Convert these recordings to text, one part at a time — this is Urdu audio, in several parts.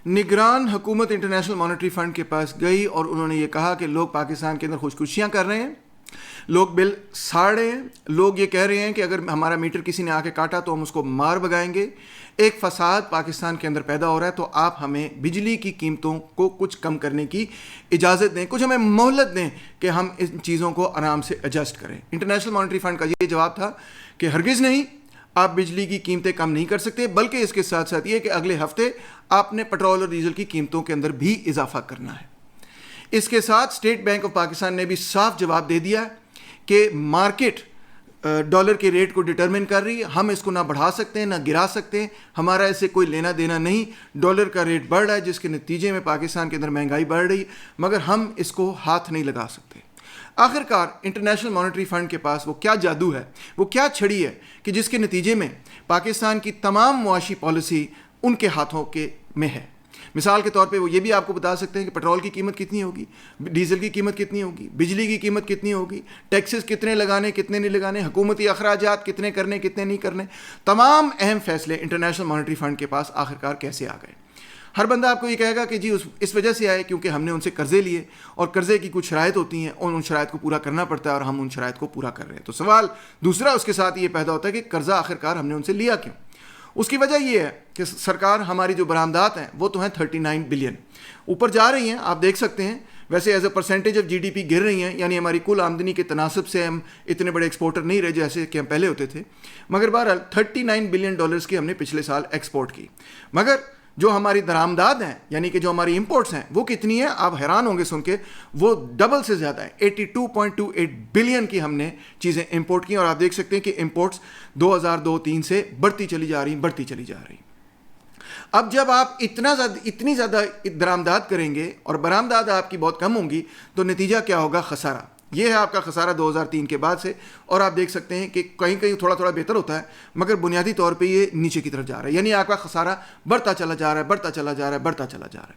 نگران حکومت انٹرنیشنل مانیٹری فنڈ کے پاس گئی اور انہوں نے یہ کہا کہ لوگ پاکستان کے اندر خودکشیاں کر رہے ہیں, لوگ بل ساڑ رہے ہیں, لوگ یہ کہہ رہے ہیں کہ اگر ہمارا میٹر کسی نے آ کے کاٹا تو ہم اس کو مار بگائیں گے, ایک فساد پاکستان کے اندر پیدا ہو رہا ہے, تو آپ ہمیں بجلی کی قیمتوں کو کچھ کم کرنے کی اجازت دیں, کچھ ہمیں مہلت دیں کہ ہم ان چیزوں کو آرام سے ایڈجسٹ کریں. انٹرنیشنل مانیٹری فنڈ کا یہ جواب تھا کہ ہرگز نہیں, آپ بجلی کی قیمتیں کم نہیں کر سکتے, بلکہ اس کے ساتھ ساتھ یہ کہ اگلے ہفتے آپ نے پٹرول اور ڈیزل کی قیمتوں کے اندر بھی اضافہ کرنا ہے. اس کے ساتھ اسٹیٹ بینک آف پاکستان نے بھی صاف جواب دے دیا کہ مارکیٹ ڈالر کے ریٹ کو ڈٹرمن کر رہی ہے, ہم اس کو نہ بڑھا سکتے ہیں نہ گرا سکتے ہیں, ہمارا اس سے کوئی لینا دینا نہیں. ڈالر کا ریٹ بڑھ رہا ہے جس کے نتیجے میں پاکستان کے اندر مہنگائی بڑھ رہی ہے, مگر ہم اس کو ہاتھ نہیں لگا سکتے. آخر کار انٹرنیشنل مانیٹری فنڈ کے پاس وہ کیا جادو ہے, وہ کیا چھڑی ہے کہ جس کے نتیجے میں پاکستان کی تمام معاشی پالیسی ان کے ہاتھوں کے میں ہے. مثال کے طور پہ وہ یہ بھی آپ کو بتا سکتے ہیں کہ پٹرول کی قیمت کتنی ہوگی, ڈیزل کی قیمت کتنی ہوگی, بجلی کی قیمت کتنی ہوگی, ٹیکسز کتنے لگانے کتنے نہیں لگانے, حکومتی اخراجات کتنے کرنے کتنے نہیں کرنے. تمام اہم فیصلے انٹرنیشنل مانیٹری فنڈ کے پاس آخرکار کیسے آ گئے. ہر بندہ آپ کو یہ کہے گا کہ جی اس وجہ سے آئے کیونکہ ہم نے ان سے قرضے لیے, اور قرضے کی کچھ شرائط ہوتی ہیں اور ان شرائط کو پورا کرنا پڑتا ہے, اور ہم ان شرائط کو پورا کر رہے ہیں. تو سوال دوسرا اس کے ساتھ یہ پیدا ہوتا ہے کہ قرضہ آخرکار ہم نے ان سے لیا کیوں. اس کی وجہ یہ ہے کہ سرکار ہماری جو برآمدات ہیں وہ تو ہیں 39 بلین, اوپر جا رہی ہیں, آپ دیکھ سکتے ہیں. ویسے as a percentage of G D P گر رہی ہیں, یعنی ہماری کل آمدنی کے تناسب سے ہم اتنے بڑے ایکسپورٹر نہیں رہے جیسے کہ ہم پہلے ہوتے تھے, مگر بہرحال 39 بلین ڈالرز کی ہم نے پچھلے سال ایکسپورٹ کی. مگر جو ہماری درآمدات ہیں یعنی کہ جو ہماری امپورٹس ہیں وہ کتنی ہیں, آپ حیران ہوں گے سن کے, وہ ڈبل سے زیادہ ہے. 82.28 بلین کی ہم نے چیزیں امپورٹ کی, اور آپ دیکھ سکتے ہیں کہ امپورٹس 2002-03 سے بڑھتی چلی جا رہی. اب جب آپ اتنی زیادہ درآمدات کریں گے اور برآمدات آپ کی بہت کم ہوں گی, تو نتیجہ کیا ہوگا؟ خسارہ. یہ ہے آپ کا خسارہ 2003 کے بعد سے, اور آپ دیکھ سکتے ہیں کہ کہیں کہیں تھوڑا تھوڑا بہتر ہوتا ہے, مگر بنیادی طور پہ یہ نیچے کی طرف جا رہا ہے, یعنی آپ کا خسارہ بڑھتا چلا جا رہا ہے.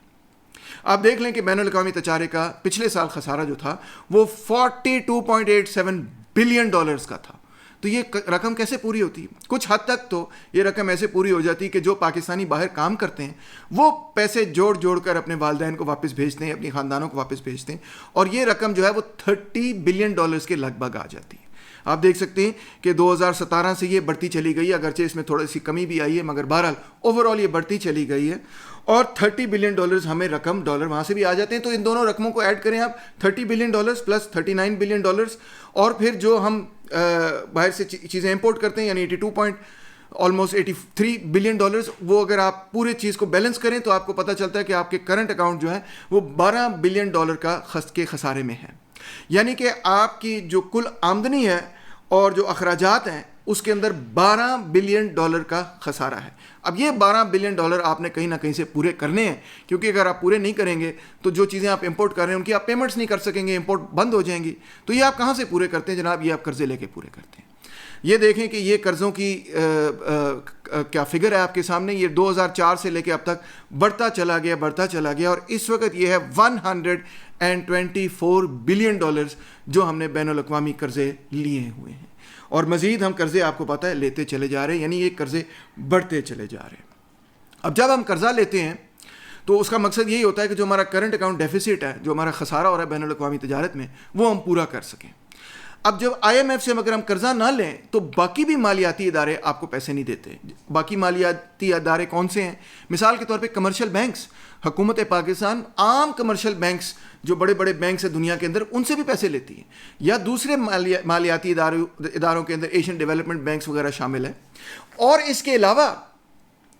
آپ دیکھ لیں کہ بین الاقوامی تجارت کا پچھلے سال خسارہ جو تھا وہ 42.87 بلین ڈالرز کا تھا. تو یہ رقم کیسے پوری ہوتی ہے؟ کچھ حد تک تو یہ رقم ایسے پوری ہو جاتی ہے کہ جو پاکستانی باہر کام کرتے ہیں وہ پیسے جوڑ کر اپنے والدین کو واپس بھیجتے ہیں, اپنی خاندانوں کو واپس بھیجتے ہیں, اور یہ رقم جو ہے وہ 30 بلین ڈالرز کے لگ بھگ آ جاتی ہے. آپ دیکھ سکتے ہیں کہ 2017 سے یہ بڑھتی چلی گئی ہے, اگرچہ اس میں تھوڑی سی کمی بھی آئی ہے, مگر بہرحال اوور آل یہ بڑھتی چلی گئی ہے, اور 30 بلین ڈالرز ہمیں رقم ڈالر وہاں سے بھی آ جاتے ہیں. تو ان دونوں رقموں کو ایڈ کریں آپ, 30 billion dollars plus 39 billion dollars, اور پھر جو ہم باہر سے چیزیں امپورٹ کرتے ہیں یعنی 83 بلین ڈالرز, وہ اگر آپ پورے چیز کو بیلنس کریں تو آپ کو پتہ چلتا ہے کہ آپ کے کرنٹ اکاؤنٹ جو ہے وہ 12 بلین ڈالر کا کے خسارے میں ہے. یعنی کہ آپ کی جو کل آمدنی ہے اور جو اخراجات ہیں اس کے اندر 12 بلین ڈالر کا خسارہ ہے. اب یہ 12 بلین ڈالر آپ نے کہیں نہ کہیں سے پورے کرنے ہیں, کیونکہ اگر آپ پورے نہیں کریں گے تو جو چیزیں آپ امپورٹ کر رہے ہیں ان کی آپ پیمنٹس نہیں کر سکیں گے, امپورٹ بند ہو جائیں گی. تو یہ آپ کہاں سے پورے کرتے ہیں جناب؟ یہ آپ قرضے لے کے پورے کرتے ہیں. یہ دیکھیں کہ یہ قرضوں کی کیا فگر ہے آپ کے سامنے. یہ 2004 سے لے کے اب تک بڑھتا چلا گیا, اور اس وقت یہ ہے 124 بلین ڈالرز جو ہم نے بین الاقوامی قرضے لیے ہوئے ہیں, اور مزید ہم قرضے آپ کو پتہ ہے لیتے چلے جا رہے ہیں, یعنی یہ قرضے بڑھتے چلے جا رہے ہیں. اب جب ہم قرضہ لیتے ہیں تو اس کا مقصد یہی ہوتا ہے کہ جو ہمارا کرنٹ اکاؤنٹ ڈیفیسٹ ہے, جو ہمارا خسارہ ہو رہا ہے بین الاقوامی تجارت میں, وہ ہم پورا کر سکیں. اب جب آئی ایم ایف سے اگر ہم قرضہ نہ لیں تو باقی بھی مالیاتی ادارے آپ کو پیسے نہیں دیتے. باقی مالیاتی ادارے کون سے ہیں؟ مثال کے طور پہ کمرشل بینکس. حکومت پاکستان عام کمرشل بینکس جو بڑے بڑے بینکس ہیں دنیا کے اندر, ان سے بھی پیسے لیتی ہیں, یا دوسرے مالیاتی اداروں کے اندر ایشین ڈیولپمنٹ بینکس وغیرہ شامل ہیں. اور اس کے علاوہ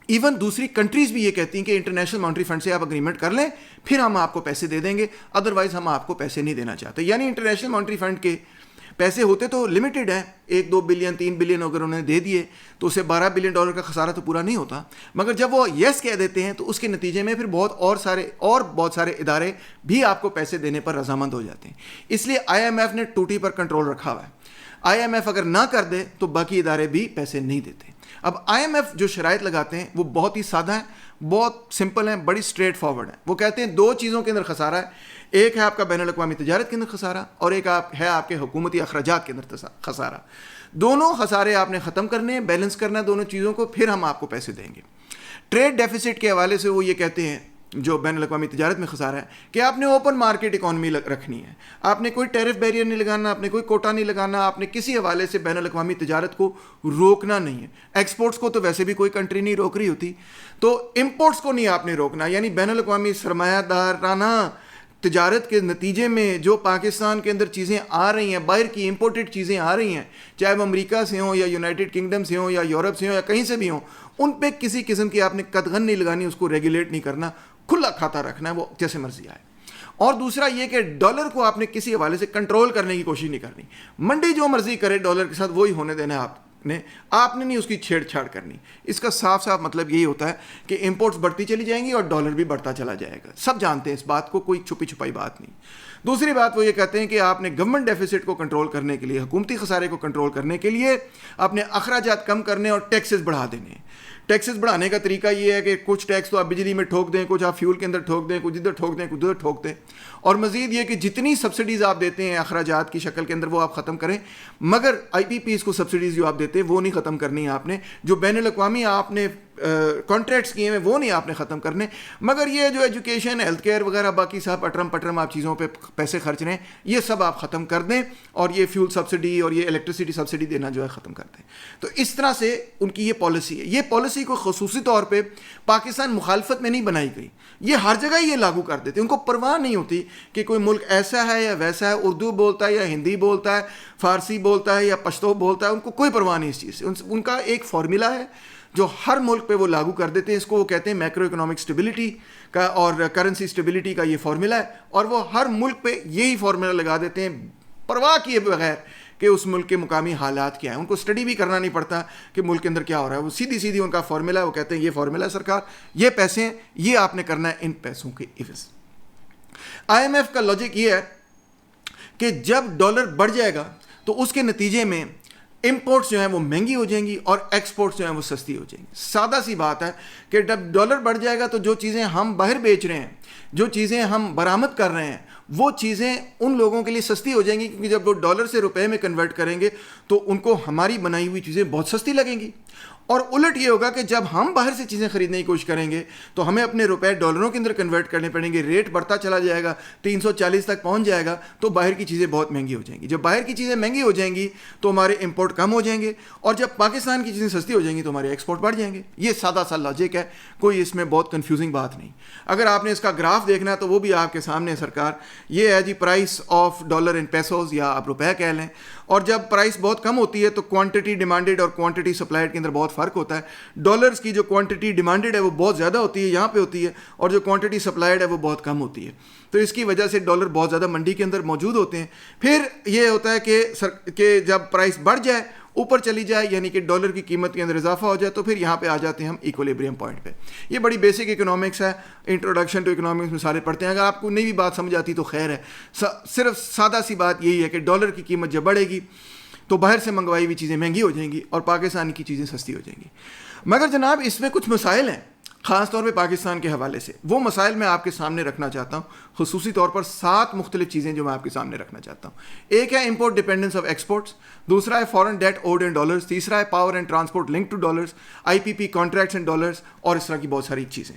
ایون دوسری کنٹریز بھی یہ کہتی ہیں کہ انٹرنیشنل مانیٹری فنڈ سے آپ اگریمنٹ کر لیں, پھر ہم آپ کو پیسے دے دیں گے, ادروائز ہم آپ کو پیسے نہیں دینا چاہتے. یعنی انٹرنیشنل مانیٹری فنڈ کے پیسے ہوتے تو لمیٹڈ ہیں, 1-2 بلین 3 بلین اگر انہوں نے دے دیے تو اسے 12 بلین ڈالر کا خسارہ تو پورا نہیں ہوتا. مگر جب وہ یس کہہ دیتے ہیں تو اس کے نتیجے میں پھر بہت سارے ادارے بھی آپ کو پیسے دینے پر رضامند ہو جاتے ہیں. اس لیے آئی ایم ایف نے ٹوٹی پر کنٹرول رکھا ہوا ہے. آئی ایم ایف اگر نہ کر دے تو باقی ادارے بھی پیسے نہیں دیتے. اب آئی ایم ایف جو شرائط لگاتے ہیں وہ بہت ہی سادہ ہیں, بہت سمپل ہیں, بڑی اسٹریٹ فارورڈ ہیں. وہ کہتے ہیں 2 چیزوں کے اندر خسارہ ہے, ایک ہے آپ کا بین الاقوامی تجارت کے اندر خسارہ, اور ایک ہے آپ کے حکومتی اخراجات کے اندر خسارہ. دونوں خسارے آپ نے ختم کرنے ہیں, بیلنس کرنا ہے دونوں چیزوں کو, پھر ہم آپ کو پیسے دیں گے. ٹریڈ ڈیفیسٹ کے حوالے سے وہ یہ کہتے ہیں جو بین الاقوامی تجارت میں خسارہ ہے کہ آپ نے اوپن مارکیٹ اکانومی رکھنی ہے. آپ نے کوئی ٹیرف بیریئر نہیں لگانا, آپ نے کوئی کوٹا نہیں لگانا, آپ نے کسی حوالے سے بین الاقوامی تجارت کو روکنا نہیں ہے. ایکسپورٹس کو تو ویسے بھی کوئی کنٹری نہیں روک رہی ہوتی, تو امپورٹس کو نہیں آپ نے روکنا. یعنی بین الاقوامی سرمایہ دارانہ تجارت کے نتیجے میں جو پاکستان کے اندر چیزیں آ رہی ہیں, باہر کی امپورٹڈ چیزیں آ رہی ہیں, چاہے وہ امریکہ سے ہوں یا یونائٹڈ کنگڈم سے ہوں یا یورپ سے ہوں یا کہیں سے بھی ہوں, ان پہ کسی قسم کی آپ نے قدغن نہیں لگانی, اس کو ریگولیٹ نہیں کرنا, کھلا کھاتا رکھنا ہے, وہ جیسے مرضی آئے. اور دوسرا یہ کہ ڈالر کو آپ نے کسی حوالے سے کنٹرول کرنے کی کوشش نہیں کرنی. منڈی جو مرضی کرے ڈالر کے ساتھ وہی ہونے دینا ہے آپ نے نہیں اس کی چھیڑ چھاڑ کرنی. اس کا صاف صاف مطلب یہی ہوتا ہے کہ امپورٹس بڑھتی چلی جائیں گی اور ڈالر بھی بڑھتا چلا جائے گا. سب جانتے ہیں اس بات کو, کوئی چھپی چھپائی بات نہیں. دوسری بات وہ یہ کہتے ہیں کہ آپ نے گورنمنٹ ڈیفیسٹ کو کنٹرول کرنے کے لیے, حکومتی خسارے کو کنٹرول کرنے کے لیے اپنے اخراجات کم کرنے اور ٹیکسز بڑھا دینے. ٹیکسز بڑھانے کا طریقہ یہ ہے کہ کچھ ٹیکس تو آپ بجلی میں ٹھوک دیں, کچھ آپ فیول کے اندر ٹھوک دیں, کچھ ادھر ٹھوک دیں, کچھ ادھر ٹھوک دیں. اور مزید یہ کہ جتنی سبسڈیز آپ دیتے ہیں اخراجات کی شکل کے اندر وہ آپ ختم کریں, مگر آئی پی پیز کو سبسڈیز جو آپ دیتے ہیں وہ نہیں ختم کرنی ہے آپ نے. جو بین الاقوامی آپ نے کانٹریکٹس کیے ہیں وہ نہیں آپ نے ختم کرنے, مگر یہ جو ایجوکیشن, ہیلتھ کیئر وغیرہ باقی صاحب اٹرم پٹرم آپ چیزوں پہ پیسے خرچ رہے ہیں, یہ سب آپ ختم کر دیں, اور یہ فیول سبسڈی اور یہ الیکٹریسٹی سبسڈی دینا جو ہے ختم کر دیں. تو اس طرح سے ان کی یہ پالیسی ہے. یہ پالیسی کو خصوصی طور پہ پاکستان مخالفت میں نہیں بنائی گئی, یہ ہر جگہ یہ لاگو کر دیتے. ان کو پرواہ نہیں ہوتی کہ کوئی ملک ایسا ہے یا ویسا ہے, اردو بولتا ہے یا ہندی بولتا ہے, فارسی بولتا ہے یا پشتو بولتا ہے, ان کو کوئی پرواہ نہیں اس چیز سے. ان کا ایک فارمولا ہے جو ہر ملک پہ وہ لاگو کر دیتے ہیں. اس کو وہ کہتے ہیں میکرو اکنامک اسٹیبلٹی کا اور کرنسی اسٹیبلٹی کا یہ فارمولا ہے, اور وہ ہر ملک پہ یہی فارمولا لگا دیتے ہیں پرواہ کیے بغیر کہ اس ملک کے مقامی حالات کیا ہیں. ان کو اسٹڈی بھی کرنا نہیں پڑتا کہ ملک کے اندر کیا ہو رہا ہے, وہ سیدھی ان کا فارمولا ہے. وہ کہتے ہیں یہ فارمولا ہے سرکار, یہ پیسے ہیں, یہ آپ نے کرنا ہے ان پیسوں کے عوض. آئی ایم ایف کا لاجک یہ ہے کہ جب ڈالر بڑھ جائے گا تو اس کے نتیجے میں امپورٹس جو ہیں وہ مہنگی ہو جائیں گی اور ایکسپورٹس جو ہیں وہ سستی ہو جائیں گی. سادہ سی بات ہے کہ جب ڈالر بڑھ جائے گا تو جو چیزیں ہم باہر بیچ رہے ہیں, جو چیزیں ہم برآمد کر رہے ہیں, وہ چیزیں ان لوگوں کے لیے سستی ہو جائیں گی, کیونکہ جب وہ ڈالر سے روپے میں کنورٹ کریں گے تو ان کو ہماری بنائی ہوئی چیزیں بہت سستی لگیں گی. اور الٹ یہ ہوگا کہ جب ہم باہر سے چیزیں خریدنے کی کوشش کریں گے تو ہمیں اپنے روپے ڈالروں کے اندر کنورٹ کرنے پڑیں گے, ریٹ بڑھتا چلا جائے گا, 340 تک پہنچ جائے گا, تو باہر کی چیزیں بہت مہنگی ہو جائیں گی. جب باہر کی چیزیں مہنگی ہو جائیں گی تو ہمارے امپورٹ کم ہو جائیں گے, اور جب پاکستان کی چیزیں سستی ہو جائیں گی تو ہمارے ایکسپورٹ بڑھ جائیں گے. یہ سادہ سا لاجک ہے, کوئی اس میں بہت کنفیوزنگ بات نہیں. اگر آپ نے اس کا گراف دیکھنا ہے تو وہ بھی آپ کے سامنے ہے سرکار. یہ ہے جی پرائس آف ڈالر ان پیسوز, یا آپ روپے کہہ لیں. اور جب پرائس بہت کم ہوتی ہے تو کوانٹٹی ڈیمانڈڈ اور کوانٹٹی سپلائڈ کے اندر بہت فرق ہوتا ہے. ڈالرز کی جو کوانٹٹی ڈیمانڈڈ ہے وہ بہت زیادہ ہوتی ہے, یہاں پہ ہوتی ہے, اور جو کوانٹٹی سپلائڈ ہے وہ بہت کم ہوتی ہے. تو اس کی وجہ سے ڈالر بہت زیادہ منڈی کے اندر موجود ہوتے ہیں. پھر یہ ہوتا ہے کہ جب پرائس بڑھ جائے, اوپر چلی جائے, یعنی کہ ڈالر کی قیمت کے اندر اضافہ ہو جائے, تو پھر یہاں پہ آ جاتے ہیں ہم ایکولیبریم پوائنٹ پہ. یہ بڑی بیسک اکنامکس ہے, انٹروڈکشن ٹو اکنامکس میں سارے پڑھتے ہیں. اگر آپ کو نئی بھی بات سمجھ آتی تو خیر ہے. صرف سادہ سی بات یہی ہے کہ ڈالر کی قیمت جب بڑھے گی تو باہر سے منگوائی ہوئی چیزیں مہنگی ہو جائیں گی اور پاکستان کی چیزیں سستی ہو جائیں گی. مگر جناب اس میں کچھ مسائل ہیں, خاص طور پہ پاکستان کے حوالے سے. وہ مسائل میں آپ کے سامنے رکھنا چاہتا ہوں, خصوصی طور پر 7 مختلف چیزیں جو میں آپ کے سامنے رکھنا چاہتا ہوں. ایک ہے امپورٹ ڈیپینڈنس آف ایکسپورٹس, دوسرا ہے foreign debt owed in dollars, تیسرا ہے power and transport link to dollars, I P P contracts in dollars, اور اس طرح کی بہت ساری چیزیں.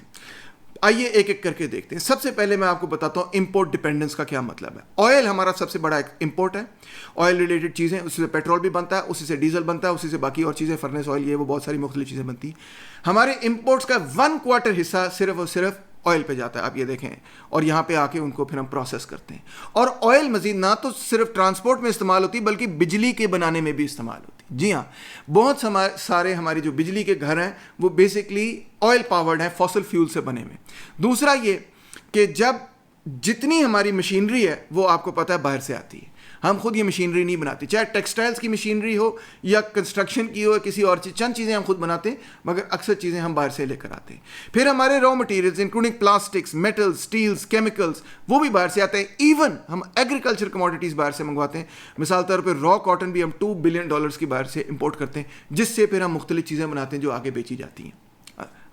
آئیے ایک ایک کر کے دیکھتے ہیں. سب سے پہلے میں آپ کو بتاتا ہوں امپورٹ ڈیپینڈنس کا کیا مطلب ہے. آئل ہمارا سب سے بڑا امپورٹ ہے. آئل ریلیٹڈ چیزیں, اسی سے پیٹرول بھی بنتا ہے, اسی سے ڈیزل بنتا ہے, اسی سے باقی اور چیزیں, فرنس آئل, یہ وہ بہت ساری مختلف چیزیں بنتی ہیں. ہمارے امپورٹس کا 1/4 حصہ صرف اور صرف آئل پہ جاتا ہے, آپ یہ دیکھیں, اور یہاں پہ آ کے ان کو پھر ہم پروسیس کرتے ہیں. اور آئل مزید نہ تو صرف ٹرانسپورٹ میں استعمال ہوتی بلکہ بجلی کے بنانے میں بھی استعمال ہوتی. جی ہاں, بہت سارے ہماری جو بجلی کے گھر ہیں وہ بیسکلی آئل پاورڈ ہیں, فاسل فیول سے بنے ہوئے. دوسرا یہ کہ جب جتنی ہماری مشینری ہے وہ آپ کو پتہ ہے باہر سے آتی ہے, ہم خود یہ مشینری نہیں بناتے, چاہے ٹیکسٹائلز کی مشینری ہو یا کنسٹرکشن کی ہو, کسی اور چیز, چند چیزیں ہم خود بناتے ہیں مگر اکثر چیزیں ہم باہر سے لے کر آتے ہیں. پھر ہمارے raw materials including plastics, metals, steels, chemicals, وہ بھی باہر سے آتے ہیں. ایون ہم ایگریکلچر کموڈیٹیز باہر سے منگواتے ہیں. مثال طور پہ را کاٹن بھی ہم $2 بلین کی باہر سے امپورٹ کرتے ہیں, جس سے پھر ہم مختلف چیزیں بناتے ہیں جو آگے بیچی جاتی ہیں.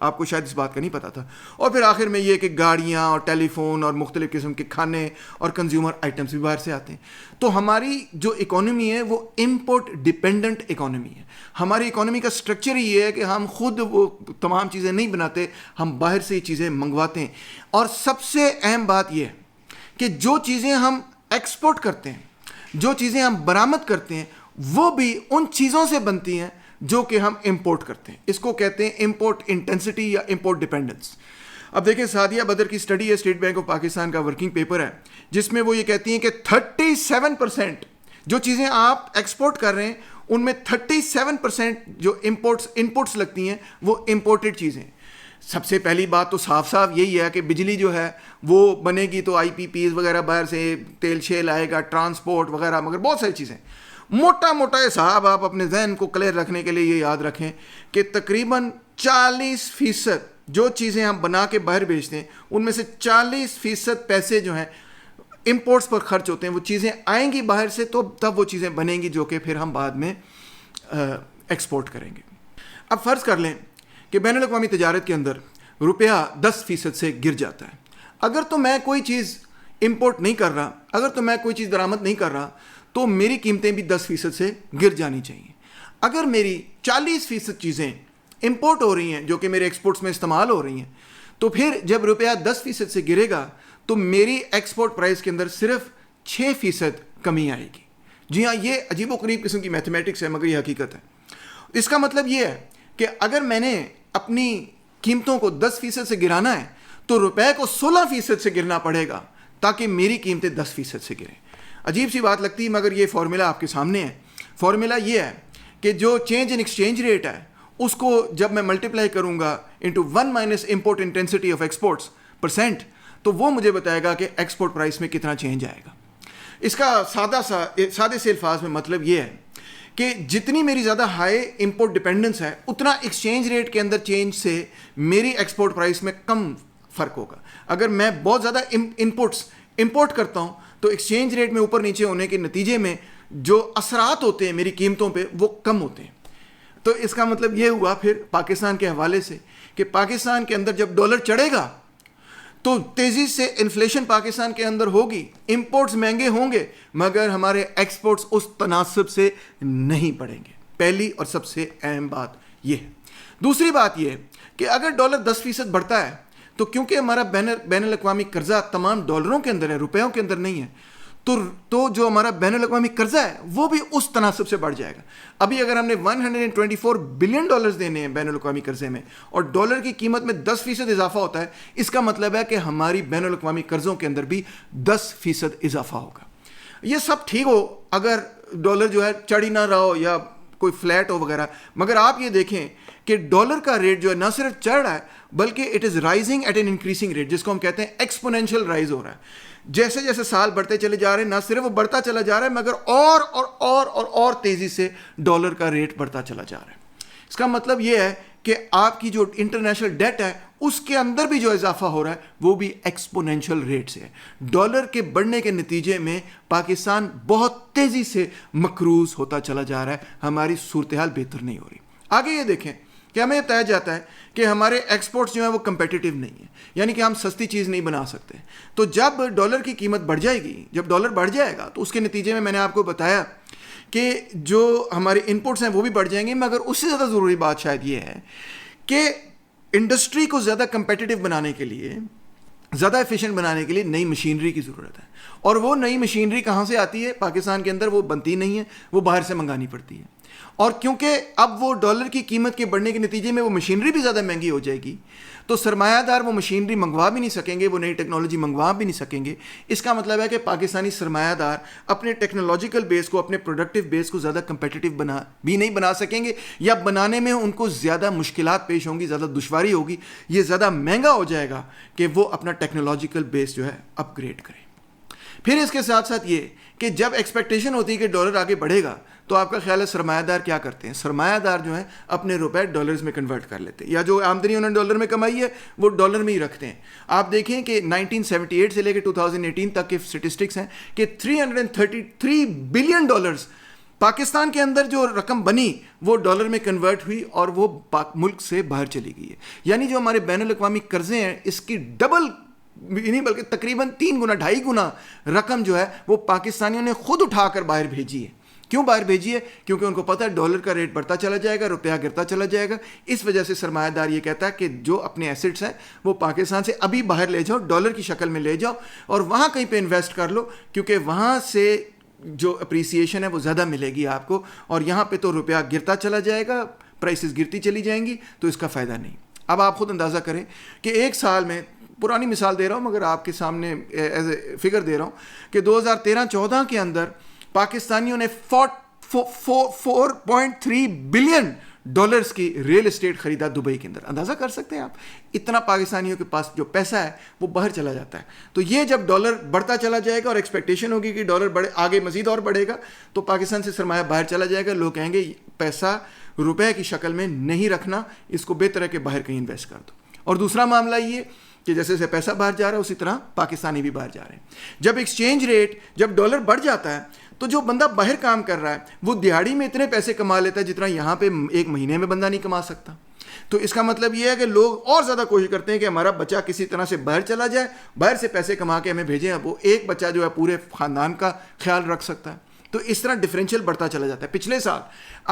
آپ کو شاید اس بات کا نہیں پتا تھا. اور پھر آخر میں یہ کہ گاڑیاں اور ٹیلی فون اور مختلف قسم کے کھانے اور کنزیومر آئٹمس بھی باہر سے آتے ہیں. تو ہماری جو اکانومی ہے وہ امپورٹ ڈپینڈنٹ اکانومی ہے. ہماری اکانومی کا اسٹرکچر ہی یہ ہے کہ ہم خود وہ تمام چیزیں نہیں بناتے, ہم باہر سے یہ چیزیں منگواتے ہیں. اور سب سے اہم بات یہ ہے کہ جو چیزیں ہم ایکسپورٹ کرتے ہیں, جو چیزیں ہم برآمد کرتے ہیں, وہ بھی ان چیزوں سے بنتی ہیں جو کہ ہم امپورٹ کرتے ہیں. اس کو کہتے ہیں امپورٹ انٹینسٹی یا امپورٹ ڈپینڈنس. اب دیکھیں سعدیہ بدر کی اسٹڈی ہے, اسٹیٹ بینک آف پاکستان کا ورکنگ پیپر ہے, جس میں وہ یہ کہتی ہیں کہ 37% جو چیزیں آپ ایکسپورٹ کر رہے ہیں ان میں 37% جو انپوٹس لگتی ہیں وہ امپورٹڈ چیزیں. سب سے پہلی بات تو صاف صاف یہی ہے کہ بجلی جو ہے وہ بنے گی تو IPPs وغیرہ باہر سے, تیل شیل آئے گا, ٹرانسپورٹ وغیرہ, مگر بہت ساری چیزیں. موٹا موٹا حساب آپ اپنے ذہن کو کلیئر رکھنے کے لیے یہ یاد رکھیں کہ تقریباً 40% جو چیزیں ہم بنا کے باہر بیچتے ہیں ان میں سے 40% پیسے جو ہیں امپورٹس پر خرچ ہوتے ہیں. وہ چیزیں آئیں گی باہر سے تو تب وہ چیزیں بنیں گی جو کہ پھر ہم بعد میں ایکسپورٹ کریں گے. اب فرض کر لیں کہ بین الاقوامی تجارت کے اندر روپیہ 10% سے گر جاتا ہے. اگر تو میں کوئی چیز امپورٹ نہیں کر رہا, اگر تو میں کوئی چیز درآمد نہیں کر رہا, تو میری قیمتیں بھی 10% سے گر جانی چاہیے. اگر میری 40% چیزیں امپورٹ ہو رہی ہیں جو کہ میرے ایکسپورٹس میں استعمال ہو رہی ہیں, تو پھر جب روپیہ 10% سے گرے گا تو میری ایکسپورٹ پرائس کے اندر صرف 6% کمی آئے گی. جی ہاں, یہ عجیب و غریب قسم کی میتھمیٹکس ہے مگر یہ حقیقت ہے. اس کا مطلب یہ ہے کہ اگر میں نے اپنی قیمتوں کو 10% سے گرانا ہے تو روپے کو 16% سے گرنا پڑے گا تاکہ میری قیمتیں 10% سے گریں. عجیب سی بات لگتی ہے مگر یہ فارمولا آپ کے سامنے ہے. فارمولا یہ ہے کہ جو چینج ان ایکسچینج ریٹ ہے اس کو جب میں ملٹیپلائی کروں گا into 1 minus import intensity of exports percent, تو وہ مجھے بتائے گا کہ ایکسپورٹ پرائس میں کتنا چینج آئے گا. اس کا سادے سے الفاظ میں مطلب یہ ہے کہ جتنی میری زیادہ ہائی امپورٹ ڈپینڈنس ہے اتنا ایکسچینج ریٹ کے اندر چینج سے میری ایکسپورٹ پرائس میں کم فرق ہوگا. اگر میں بہت زیادہ امپورٹ کرتا ہوں تو ایکسچینج ریٹ میں اوپر نیچے ہونے کے نتیجے میں جو اثرات ہوتے ہیں میری قیمتوں پہ وہ کم ہوتے ہیں. تو اس کا مطلب یہ ہوا پھر پاکستان کے حوالے سے کہ پاکستان کے اندر جب ڈالر چڑھے گا تو تیزی سے انفلیشن پاکستان کے اندر ہوگی, امپورٹس مہنگے ہوں گے مگر ہمارے ایکسپورٹس اس تناسب سے نہیں بڑھیں گے. پہلی اور سب سے اہم بات یہ ہے. دوسری بات یہ ہے کہ اگر ڈالر 10% بڑھتا ہے تو کیونکہ ہمارا بین الاقوامی قرضہ تمام ڈالروں کے اندر ہے, روپیوں کے اندر نہیں ہے, تو جو ہمارا بین الاقوامی قرضہ ہے وہ بھی اس تناسب سے بڑھ جائے گا. ابھی اگر ہم نے $124 بلین دینے ہیں بین الاقوامی قرضے میں اور ڈالر کی قیمت میں 10% اضافہ ہوتا ہے, اس کا مطلب ہے کہ ہماری بین الاقوامی قرضوں کے اندر بھی 10% اضافہ ہوگا. یہ سب ٹھیک ہو اگر ڈالر جو ہے چڑھ ہی نہ رہا ہو یا کوئی فلیٹ ہو وغیرہ, مگر آپ یہ دیکھیں کہ ڈالر کا ریٹ جو ہے نہ صرف چڑھ رہا ہے بلکہ it is rising at an increasing rate, جس کو ہم کہتے ہیں ایکسپونینشیل رائز ہو رہا ہے. جیسے جیسے سال بڑھتے چلے جا رہے ہیں نہ صرف وہ بڑھتا چلا جا رہا ہے مگر اور تیزی سے ڈالر کا ریٹ بڑھتا چلا جا رہا ہے. اس کا مطلب یہ ہے کہ آپ کی جو انٹرنیشنل ڈیٹ ہے اس کے اندر بھی جو اضافہ ہو رہا ہے وہ بھی ایکسپونینشیل ریٹ سے ہے. ڈالر کے بڑھنے کے نتیجے میں پاکستان بہت تیزی سے مقروض ہوتا چلا جا رہا ہے, ہماری صورتحال بہتر نہیں ہو رہی. آگے یہ دیکھیں کہ ہمیں بتایا جاتا ہے کہ ہمارے ایکسپورٹس جو ہیں وہ کمپیٹیٹیو نہیں ہیں, یعنی کہ ہم سستی چیز نہیں بنا سکتے. تو جب ڈالر کی قیمت بڑھ جائے گی, جب ڈالر بڑھ جائے گا تو اس کے نتیجے میں نے آپ کو بتایا کہ جو ہمارے انپوٹس ہیں وہ بھی بڑھ جائیں گے. مگر اس سے زیادہ ضروری بات شاید یہ ہے کہ انڈسٹری کو زیادہ کمپیٹیٹیو بنانے کے لیے, زیادہ ایفیشینٹ بنانے کے لیے نئی مشینری کی ضرورت ہے. اور وہ نئی مشینری کہاں سے آتی ہے؟ پاکستان کے اندر وہ بنتی نہیں ہے, وہ باہر سے منگانی پڑتی ہے. اور کیونکہ اب وہ ڈالر کی قیمت کے بڑھنے کے نتیجے میں وہ مشینری بھی زیادہ مہنگی ہو جائے گی, تو سرمایہ دار وہ مشینری منگوا بھی نہیں سکیں گے, وہ نئی ٹیکنالوجی منگوا بھی نہیں سکیں گے. اس کا مطلب ہے کہ پاکستانی سرمایہ دار اپنے ٹیکنالوجیکل بیس کو, اپنے پروڈکٹیو بیس کو زیادہ کمپیٹیٹیو بھی نہیں بنا سکیں گے, یا بنانے میں ان کو زیادہ مشکلات پیش ہوں گی, زیادہ دشواری ہوگی, یہ زیادہ مہنگا ہو جائے گا کہ وہ اپنا ٹیکنالوجیکل بیس جو ہے اپ گریڈ کریں. پھر اس کے ساتھ ساتھ یہ کہ جب ایکسپیکٹیشن ہوتی ہے کہ ڈالر آگے بڑھے گا تو آپ کا خیال ہے سرمایہ دار کیا کرتے ہیں؟ سرمایہ دار جو ہیں اپنے روپے ڈالرز میں کنورٹ کر لیتے ہیں, یا جو آمدنی انہوں نے ڈالر میں کمائی ہے وہ ڈالر میں ہی رکھتے ہیں. آپ دیکھیں کہ 1978 سے لے کے 2018 تک کے اسٹیٹسٹکس ہیں کہ $333 بلین پاکستان کے اندر جو رقم بنی وہ ڈالر میں کنورٹ ہوئی اور وہ ملک سے باہر چلی گئی ہے. یعنی جو ہمارے بین الاقوامی قرضے ہیں اس کی ڈبل نہیں بلکہ تقریباً 3 گنا 2.5 گنا رقم جو ہے وہ پاکستانیوں نے خود اٹھا کر باہر بھیجی ہے. کیوں باہر بھیجی ہے؟ کیونکہ ان کو پتہ ہے ڈالر کا ریٹ بڑھتا چلا جائے گا, روپیہ گرتا چلا جائے گا. اس وجہ سے سرمایہ دار یہ کہتا ہے کہ جو اپنے ایسٹس ہیں وہ پاکستان سے ابھی باہر لے جاؤ, ڈالر کی شکل میں لے جاؤ اور وہاں کہیں پہ انویسٹ کر لو, کیونکہ وہاں سے جو اپریسیشن ہے وہ زیادہ ملے گی آپ کو, اور یہاں پہ تو روپیہ گرتا چلا جائے گا, پرائسز گرتی چلی جائیں گی, تو اس کا فائدہ نہیں. اب آپ خود اندازہ کریں کہ ایک سال میں, پرانی مثال دے رہا ہوں مگر آپ کے سامنے ایز اے فگر دے رہا ہوں کہ 2013-14 کے اندر پاکستانیوں نے 4.3 بلین ڈالرز کی ریل اسٹیٹ خریدا دبئی کے اندر. اندازہ کر سکتے ہیں آپ, اتنا پاکستانیوں کے پاس جو پیسہ ہے وہ باہر چلا جاتا ہے. تو یہ جب ڈالر بڑھتا چلا جائے گا اور ایکسپیکٹیشن ہوگی کہ ڈالر بڑھے, آگے مزید اور بڑھے گا, تو پاکستان سے سرمایہ باہر چلا جائے گا. لوگ کہیں گے پیسہ روپے کی شکل میں نہیں رکھنا, اس کو بہتر ہے کہ باہر کہیں انویسٹ کر دو. اور دوسرا معاملہ یہ کہ جیسے سے پیسہ باہر جا رہا ہے اسی طرح پاکستانی بھی باہر جا رہے ہیں. جب ایکسچینج ریٹ, جب ڈالر بڑھ جاتا ہے تو جو بندہ باہر کام کر رہا ہے وہ دیہاڑی میں اتنے پیسے کما لیتا ہے جتنا یہاں پہ ایک مہینے میں بندہ نہیں کما سکتا. تو اس کا مطلب یہ ہے کہ لوگ اور زیادہ کوشش کرتے ہیں کہ ہمارا بچہ کسی طرح سے باہر چلا جائے, باہر سے پیسے کما کے ہمیں بھیجیں. اب وہ ایک بچہ جو ہے پورے خاندان کا خیال رکھ سکتا ہے. تو اس طرح ڈفرینشیل بڑھتا چلا جاتا ہے. پچھلے سال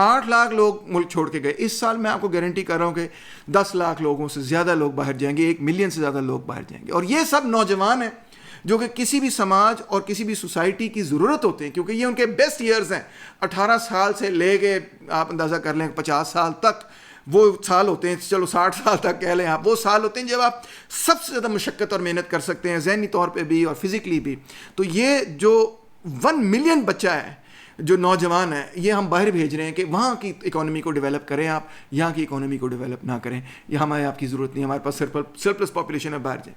8 لاکھ لوگ ملک چھوڑ کے گئے. اس سال میں آپ کو گارنٹی کر رہا ہوں کہ 10 لاکھ لوگوں سے زیادہ لوگ باہر جائیں گے, 1 ملین سے زیادہ لوگ باہر جائیں گے. اور یہ سب نوجوان ہیں جو کہ کسی بھی سماج اور کسی بھی سوسائٹی کی ضرورت ہوتے ہیں, کیونکہ یہ ان کے بیسٹ ایئرز ہیں. 18 سال سے لے کے آپ اندازہ کر لیں 50 سال تک وہ سال ہوتے ہیں, چلو 60 سال تک کہہ لیں آپ, وہ سال ہوتے ہیں جب آپ سب سے زیادہ مشقت اور محنت کر سکتے ہیں, ذہنی طور پہ بھی اور فزیکلی بھی. تو یہ جو 1 ملین بچہ ہے جو نوجوان ہے, یہ ہم باہر بھیج رہے ہیں کہ وہاں کی اکانومی کو ڈیولپ کریں آپ, یہاں کی اکانومی کو ڈیولپ نہ کریں. یہاں ہمیں آپ کی ضرورت نہیں, ہمارے پاس سرپلس پاپولیشن ہے, باہر جائیں.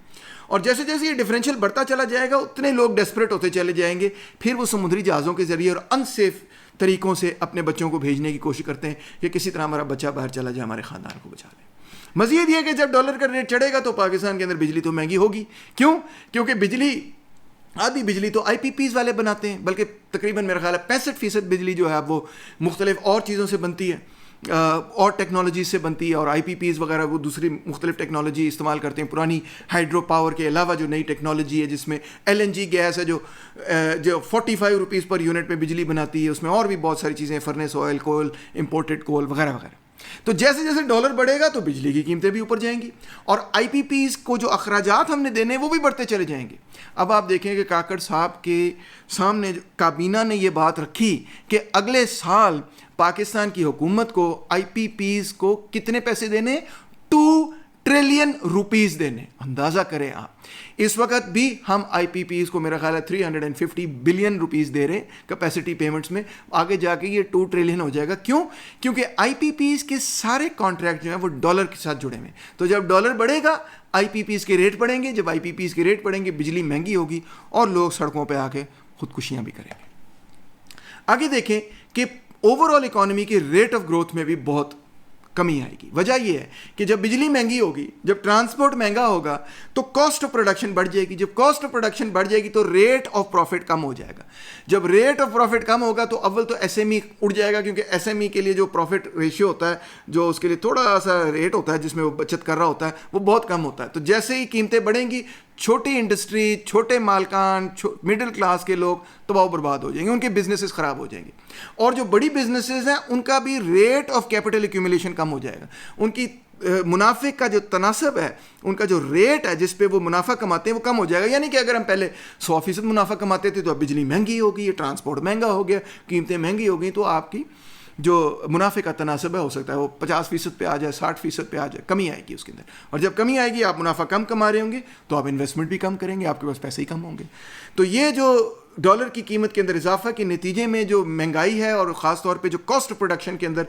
اور جیسے جیسے یہ ڈفرینشیل بڑھتا چلا جائے گا اتنے لوگ ڈیسپریٹ ہوتے چلے جائیں گے. پھر وہ سمندری جہازوں کے ذریعے اور انسیف طریقوں سے اپنے بچوں کو بھیجنے کی کوشش کرتے ہیں کہ کسی طرح ہمارا بچہ باہر چلا جائے, ہمارے خاندان کو بچا لے. مزید یہ کہ جب ڈالر کا ریٹ چڑھے گا تو پاکستان کے اندر بجلی تو مہنگی ہوگی. کیوں؟ کیونکہ بجلی, آدھی بجلی تو آئی پی پیز والے بناتے ہیں, بلکہ تقریباً میرا خیال ہے 65% بجلی جو ہے وہ مختلف اور چیزوں سے بنتی ہے, اور ٹیکنالوجی سے بنتی ہے. اور آئی پی پیز وغیرہ وہ دوسری مختلف ٹیکنالوجی استعمال کرتے ہیں, پرانی ہائیڈرو پاور کے علاوہ جو نئی ٹیکنالوجی ہے جس میں LNG گیس ہے جو 45 روپیز پر یونٹ میں بجلی بناتی ہے, اس میں اور بھی بہت ساری چیزیں, فرنس آئل, کول, امپورٹڈ کول وغیرہ وغیرہ. تو جیسے جیسے ڈالر بڑھے گا تو بجلی کی قیمتیں بھی اوپر جائیں گی, اور آئی پی پیز کو جو اخراجات ہم نے دینے وہ بھی بڑھتے چلے جائیں گے. اب آپ دیکھیں کہ کاکڑ صاحب کے سامنے کابینہ نے یہ بات رکھی کہ اگلے سال پاکستان کی حکومت کو آئی پی پیز کو کتنے پیسے دینے, 2 ٹریلین روپیز دینے. اندازہ کریں آپ, اس وقت بھی ہم آئی پی پیز کو میرا خیال ہے 350 بلین روپیز دے رہے ہیں کیپیسٹی پیمنٹس میں. آگے جا کے یہ 2 ٹریلین ہو جائے گا. کیوں؟ کیونکہ آئی پی پیز کے سارے کانٹریکٹ جو ہیں وہ ڈالر کے ساتھ جڑے ہوئے ہیں. تو جب ڈالر بڑھے گا آئی پی پیز کے ریٹ بڑھیں گے, جب آئی پی پیز کے ریٹ بڑھیں گے بجلی مہنگی ہوگی اور لوگ سڑکوں پہ آ کے خودکشیاں بھی کریں گے. آگے دیکھیں کہ اوور آل اکانومی کی ریٹ آف گروتھ میں بھی بہت کمی آئے گی. وجہ یہ ہے کہ جب بجلی مہنگی ہوگی, جب ٹرانسپورٹ مہنگا ہوگا تو کاسٹ آف پروڈکشن بڑھ جائے گی. جب کاسٹ آف پروڈکشن بڑھ جائے گی تو ریٹ آف پروفٹ کم ہو جائے گا. جب ریٹ آف پروفٹ کم ہوگا تو اول تو ایس ایم ای اڑ جائے گا, کیونکہ ایس ایم ای کے لیے جو پروفٹ ریشیو ہوتا ہے, جو اس کے لیے تھوڑا سا ریٹ ہوتا ہے جس میں وہ بچت کر رہا ہوتا ہے, وہ بہت کم ہوتا ہے. تو جیسے ہی قیمتیں بڑھیں گی چھوٹی انڈسٹری, چھوٹے مالکان, مڈل کلاس کے لوگ تباہ و برباد ہو جائیں گے, ان کے بزنسز خراب ہو جائیں گے. اور جو بڑی بزنسز ہیں ان کا بھی ریٹ آف کیپٹل ایکومولیشن کم ہو جائے گا. ان کی منافع کا جو تناسب ہے, ان کا جو ریٹ ہے جس پہ وہ منافع کماتے ہیں وہ کم ہو جائے گا. یعنی کہ اگر ہم پہلے 100% منافع کماتے تھے تو اب بجلی مہنگی ہو گئی, ٹرانسپورٹ مہنگا ہو گیا, قیمتیں مہنگی ہو گئی, تو آپ کی جو منافع کا تناسب ہے ہو سکتا ہے وہ 50% پہ آ جائے, 60% پہ آ جائے, کمی آئے گی اس کے اندر. اور جب کمی آئے گی, آپ منافع کم کما رہے ہوں گے تو آپ انویسٹمنٹ بھی کم کریں گے, آپ کے پاس پیسے ہی کم ہوں گے. تو یہ جو ڈالر کی قیمت کے اندر اضافہ کے نتیجے میں جو مہنگائی ہے, اور خاص طور پہ جو کاسٹ پروڈکشن کے اندر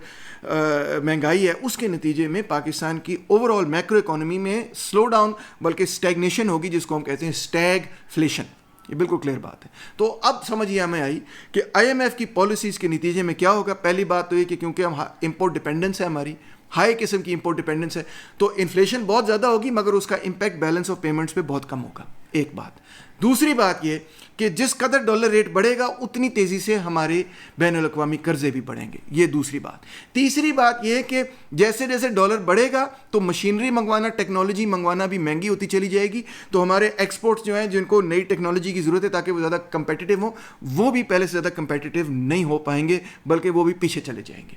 مہنگائی ہے, اس کے نتیجے میں پاکستان کی اوور آل میکرو اکانومی میں سلو ڈاؤن بلکہ اسٹیگنیشن ہوگی, جس کو ہم کہتے ہیں اسٹیگ فلیشن. یہ بالکل کلیئر بات ہے. تو اب سمجھیے ہمیں آئی کہ آئی ایم ایف کی پالیسیز کے نتیجے میں کیا ہوگا. پہلی بات تو یہ کہ کیونکہ ہم امپورٹ ڈپینڈنس ہے, ہماری ہائی قسم کی امپورٹ ڈپینڈنس ہے, تو انفلیشن بہت زیادہ ہوگی مگر اس کا امپیکٹ بیلنس آف پیمنٹس پہ بہت کم ہوگا. ایک بات. دوسری بات یہ کہ جس قدر ڈالر ریٹ بڑھے گا اتنی تیزی سے ہمارے بین الاقوامی قرضے بھی بڑھیں گے. یہ دوسری بات. تیسری بات یہ کہ جیسے جیسے ڈالر بڑھے گا تو مشینری منگوانا, ٹیکنالوجی منگوانا بھی مہنگی ہوتی چلی جائے گی. تو ہمارے ایکسپورٹس جو ہیں جن کو نئی ٹیکنالوجی کی ضرورت ہے تاکہ وہ زیادہ کمپیٹیٹیو ہوں, وہ بھی پہلے سے زیادہ کمپیٹیٹیو نہیں ہو پائیں گے بلکہ وہ بھی پیچھے چلے جائیں گے.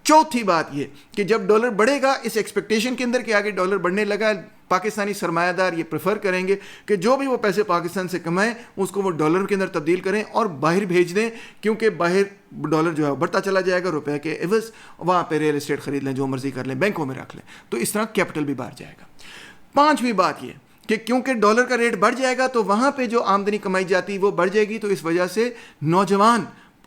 چوتھی بات یہ کہ جب ڈالر بڑھے گا, اس ایکسپیکٹیشن کے اندر کہ آگے ڈالر بڑھنے لگا, پاکستانی سرمایہ دار یہ پریفر کریں گے کہ جو بھی وہ پیسے پاکستان سے کمائیں اس کو وہ ڈالر کے اندر تبدیل کریں اور باہر بھیج دیں, کیونکہ باہر ڈالر جو ہے بڑھتا چلا جائے گا روپے کے عوض. وہاں پہ ریل اسٹیٹ خرید لیں, جو مرضی کر لیں, بینکوں میں رکھ لیں, تو اس طرح کیپٹل بھی باہر جائے گا. پانچویں بات یہ کہ کیونکہ ڈالر کا ریٹ بڑھ جائے گا تو وہاں پہ جو آمدنی کمائی جاتی وہ بڑھ جائے گی, تو اس وجہ سے نوجوان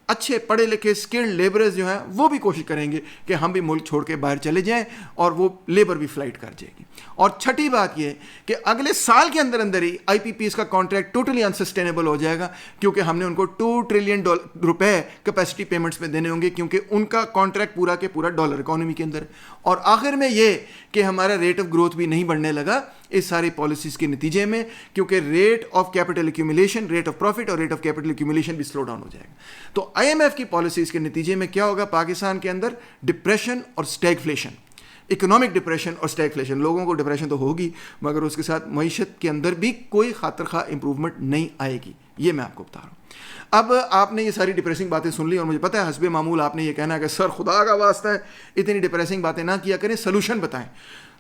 اچھے پڑھے لکھے اسکلڈ لیبرز جو ہیں وہ بھی کوشش کریں گے کہ ہم بھی ملک چھوڑ کے باہر چلے جائیں, اور وہ لیبر بھی فلائٹ کر جائے گی. اور چھٹی بات یہ کہ اگلے سال کے اندر اندر ہی آئی پی پی ایس کا کانٹریکٹ ٹوٹلی انسسٹینیبل ہو جائے گا, کیونکہ ہم نے ان کو $2 ٹریلین روپے کیپیسٹی پیمنٹس میں دینے ہوں گے, کیونکہ ان کا کانٹریکٹ پورا کے پورا ڈالر اکانومی کے اندر. اور آخر میں یہ کہ ہمارا ریٹ آف گروتھ بھی نہیں بڑھنے لگا اس ساری پالیسیز کے نتیجے میں, کیونکہ rate of capital accumulation, rate of profit اور ریٹ آف کیپٹل ایکیومولیشن بھی سلو ڈاؤن ہو جائے گا. تو آئی ایم ایف کی پالیسیز کے نتیجے میں کیا ہوگا, پاکستان کے اندر ڈپریشن اور اسٹیگفلیشن, اکنامک ڈپریشن اور اسٹیگفلیشن. لوگوں کو ڈپریشن تو ہوگی مگر اس کے ساتھ معیشت کے اندر بھی کوئی خاطر خواہ امپروومنٹ نہیں آئے گی. یہ میں آپ کو بتا رہا ہوں. اب آپ نے یہ ساری ڈپریسنگ باتیں سن لی اور مجھے پتا ہے حسب معمول آپ نے یہ کہنا ہے کہ سر خدا کا واسطہ ہے اتنی ڈپریسنگ باتیں نہ کیا کریں, سلوشن بتائیں.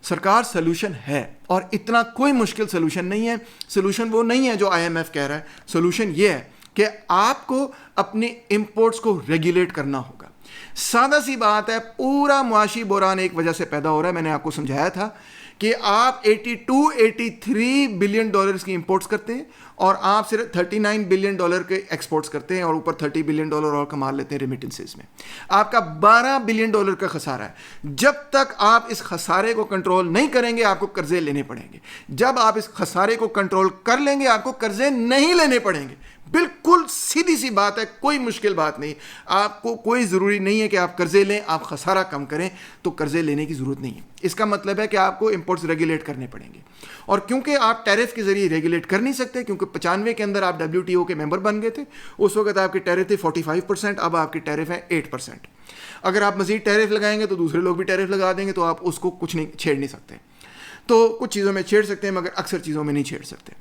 سرکار سلوشن ہے, اور اتنا کوئی مشکل سلوشن نہیں ہے. سلوشن وہ نہیں ہے جو آئی ایم ایف کہہ رہا ہے. سلوشن یہ ہے کہ آپ کو اپنے امپورٹس کو ریگولیٹ کرنا ہوگا. سادہ سی بات ہے, پورا معاشی بحران ایک وجہ سے پیدا ہو رہا ہے. میں نے آپ کو سمجھایا تھا کہ آپ 83 بلین ڈالرز کی امپورٹس کرتے ہیں اور آپ صرف $39 بلین کے ایکسپورٹس کرتے ہیں, اور اوپر $30 بلین اور کما لیتے ہیں ریمیٹنسز میں. آپ کا $12 بلین کا خسارہ ہے. جب تک آپ اس خسارے کو کنٹرول نہیں کریں گے آپ کو قرضے لینے پڑیں گے. جب آپ اس خسارے کو کنٹرول کر لیں گے آپ کو قرضے نہیں لینے پڑیں گے. بالکل سیدھی سی بات ہے, کوئی مشکل بات نہیں. آپ کو کوئی ضروری نہیں ہے کہ آپ قرضے لیں, آپ خسارہ کم کریں تو قرضے لینے کی ضرورت نہیں ہے. اس کا مطلب ہے کہ آپ کو امپورٹس ریگولیٹ کرنے پڑیں گے, اور کیونکہ آپ ٹیرف کے ذریعے ریگولیٹ کر نہیں سکتے, کیونکہ 95 کے اندر آپ WTO کے ممبر بن گئے تھے. اس وقت آپ کے ٹیرف تھے 45%, اب آپ کے ٹیرف ہیں 8%. اگر آپ مزید ٹیرف لگائیں گے تو دوسرے لوگ بھی ٹیرف لگا دیں گے, تو آپ اس کو کچھ نہیں چھیڑ نہیں سکتے. تو کچھ چیزوں میں چھیڑ سکتے ہیں مگر اکثر چیزوں میں نہیں چھیڑ سکتے.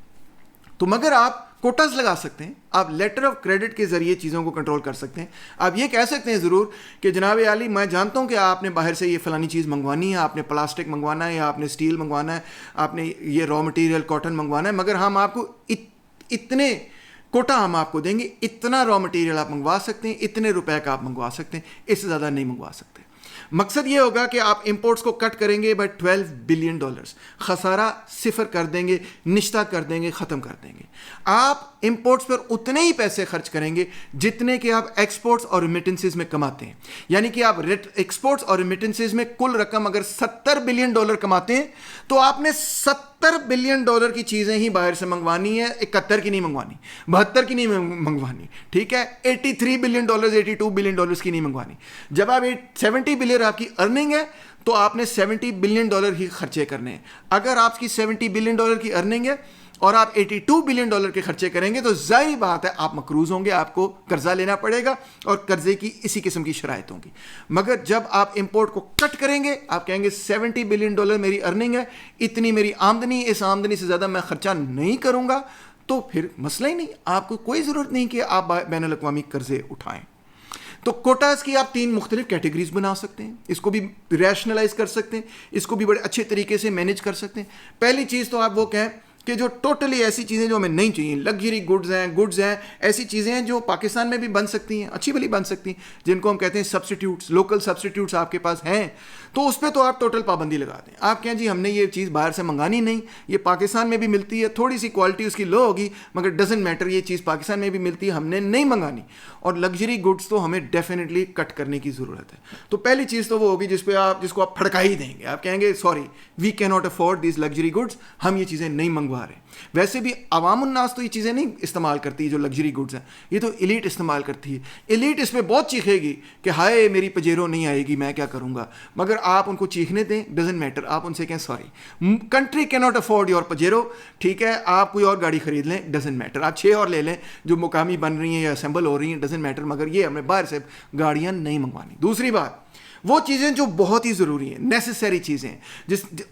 تو مگر آپ کوٹاز لگا سکتے ہیں, آپ لیٹر آف کریڈٹ کے ذریعے چیزوں کو کنٹرول کر سکتے ہیں. آپ یہ کہہ سکتے ہیں ضرور کہ جناب عالی میں جانتا ہوں کہ آپ نے باہر سے یہ فلانی چیز منگوانی ہے, آپ نے پلاسٹک منگوانا ہے, یا آپ نے اسٹیل منگوانا ہے, آپ نے یہ را مٹیریل کاٹن منگوانا ہے, مگر ہم آپ کو اتنے کوٹا ہم آپ کو دیں گے, اتنا را مٹیریل آپ منگوا سکتے ہیں, اتنے روپے کا آپ منگوا سکتے ہیں, اس سے زیادہ نہیں منگوا سکتے. مقصد یہ ہوگا کہ آپ امپورٹس کو کٹ کریں گے بائی $12 بلین, خسارہ صفر کر دیں گے, نشتہ کر دیں گے, ختم کر دیں گے. آپ امپورٹس پر اتنے ہی پیسے خرچ کریں گے جتنے کہ آپ ایکسپورٹس اور ریمیٹنسز میں کماتے ہیں. یعنی کہ آپ ایکسپورٹس اور ریمیٹنسز میں کل رقم اگر $70 بلین کماتے ہیں تو آپ نے $70 بلین کی چیزیں ہی باہر سے منگوانی ہے, 71 کی نہیں منگوانی, 72 کی نہیں منگوانی, ٹھیک ہے, $83 بلین, $82 بلین کی نہیں منگوانی. جب آپ 70 بلین آپ کی ارننگ ہے تو آپ نے $70 بلین ہی خرچے کرنے ہیں. اگر آپ کی $70 بلین کی ارننگ ہے اور آپ $82 بلین کے خرچے کریں گے تو ظاہری بات ہے آپ مقروض ہوں گے, آپ کو قرضہ لینا پڑے گا, اور قرضے کی اسی قسم کی شرائط ہوں گی. مگر جب آپ امپورٹ کو کٹ کریں گے, آپ کہیں گے $70 بلین میری ارننگ ہے, اتنی میری آمدنی, اس آمدنی سے زیادہ میں خرچہ نہیں کروں گا, تو پھر مسئلہ ہی نہیں. آپ کو کوئی ضرورت نہیں کہ آپ بین الاقوامی قرضے اٹھائیں. تو کوٹاز کی آپ 3 مختلف کیٹیگریز بنا سکتے ہیں, اس کو بھی ریشنلائز کر سکتے ہیں, اس کو بھی بڑے اچھے طریقے سے مینیج کر سکتے ہیں. پہلی چیز تو آپ وہ کہیں کہ جو ٹوٹلی ایسی چیزیں جو ہمیں نہیں چاہیے, لگژری گڈز ہیں, ایسی چیزیں ہیں جو پاکستان میں بھی بن سکتی ہیں, اچھی بھلی بن سکتی ہیں, جن کو ہم کہتے ہیں سبسٹیٹیوٹس, لوکل سبسٹیٹیوٹس آپ کے پاس ہیں, تو اس پہ تو آپ ٹوٹل پابندی لگا دیں. آپ کہیں جی ہم نے یہ چیز باہر سے منگانی نہیں, یہ پاکستان میں بھی ملتی ہے, تھوڑی سی کوالٹی اس کی لو ہوگی مگر ڈزنٹ میٹر, یہ چیز پاکستان میں بھی ملتی ہے, ہم نے نہیں منگانی. اور لگژری گڈس تو ہمیں ڈیفینیٹلی کٹ کرنے کی ضرورت ہے. تو پہلی چیز تو وہ ہوگی جس کو آپ پھڑکا ہی دیں گے, آپ کہیں گے سوری وی کی not afford these luxury goods, ہم یہ چیزیں نہیں منگوا ڈبا رہے ہیں. ویسے بھی عوام الناس تو یہ چیزیں نہیں استعمال کرتی جو لگژری گڈز ہیں, یہ تو ایلیٹ استعمال کرتی ہے. ایلیٹ اس پہ بہت چیخے گی کہ ہائے میری پجیرو نہیں آئے گی, میں کیا کروں گا. مگر آپ ان کو چیخنے دیں, ڈزنٹ میٹر, آپ ان سے کہیں سوری کنٹری کی ناٹ افورڈ یور پجیرو, ٹھیک ہے, آپ کوئی اور گاڑی خرید لیں, ڈزنٹ میٹر, آپ 6 اور لے لیں جو مقامی بن رہی ہیں یا اسمبل ہو رہی ہیں, ڈزنٹ میٹر, مگر یہ ہمیں باہر سے گاڑیاں نہیں منگوانی. دوسری بات, وہ چیزیں جو بہت ہی ضروری ہیں, نیسیسری چیزیں,